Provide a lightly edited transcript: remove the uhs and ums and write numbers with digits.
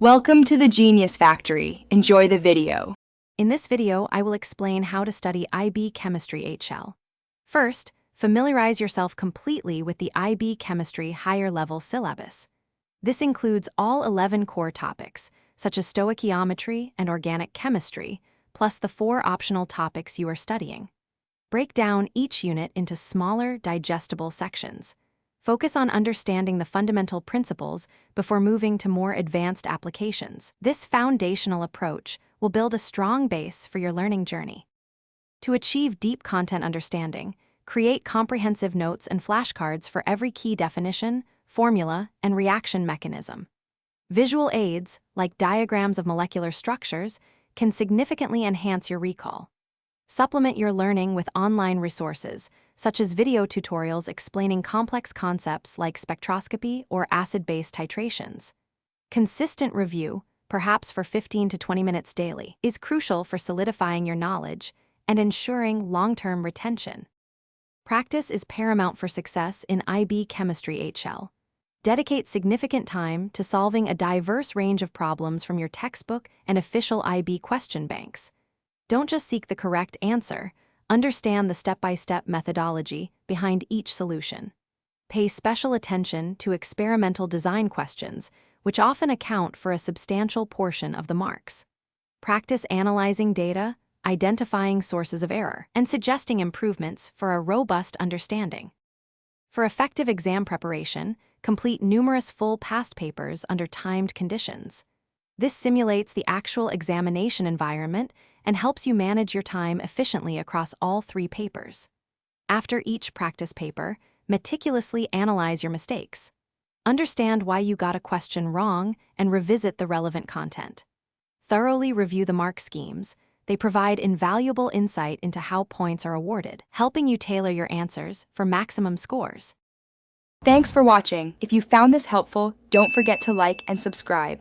Welcome to the Genius Factory. Enjoy the video. In this video, I will explain how to study IB Chemistry HL. First, familiarize yourself completely with the IB Chemistry higher level syllabus. This includes all 11 core topics, such as stoichiometry and organic chemistry, plus the 4 optional topics you are studying. Break down each unit into smaller, digestible sections. Focus on understanding the fundamental principles before moving to more advanced applications. This foundational approach will build a strong base for your learning journey. To achieve deep content understanding, create comprehensive notes and flashcards for every key definition, formula, and reaction mechanism. Visual aids, like diagrams of molecular structures, can significantly enhance your recall. Supplement your learning with online resources, such as video tutorials explaining complex concepts like spectroscopy or acid-base titrations. Consistent review, perhaps for 15 to 20 minutes daily, is crucial for solidifying your knowledge and ensuring long-term retention. Practice is paramount for success in IB Chemistry HL. Dedicate significant time to solving a diverse range of problems from your textbook and official IB question banks. Don't just seek the correct answer, understand the step-by-step methodology behind each solution. Pay special attention to experimental design questions, which often account for a substantial portion of the marks. Practice analyzing data, identifying sources of error, and suggesting improvements for a robust understanding. For effective exam preparation, complete numerous full past papers under timed conditions. This simulates the actual examination environment and helps you manage your time efficiently across all 3 papers. After each practice paper, meticulously analyze your mistakes. Understand why you got a question wrong and revisit the relevant content. Thoroughly review the mark schemes. They provide invaluable insight into how points are awarded, helping you tailor your answers for maximum scores. Thanks for watching. If you found this helpful, don't forget to like and subscribe.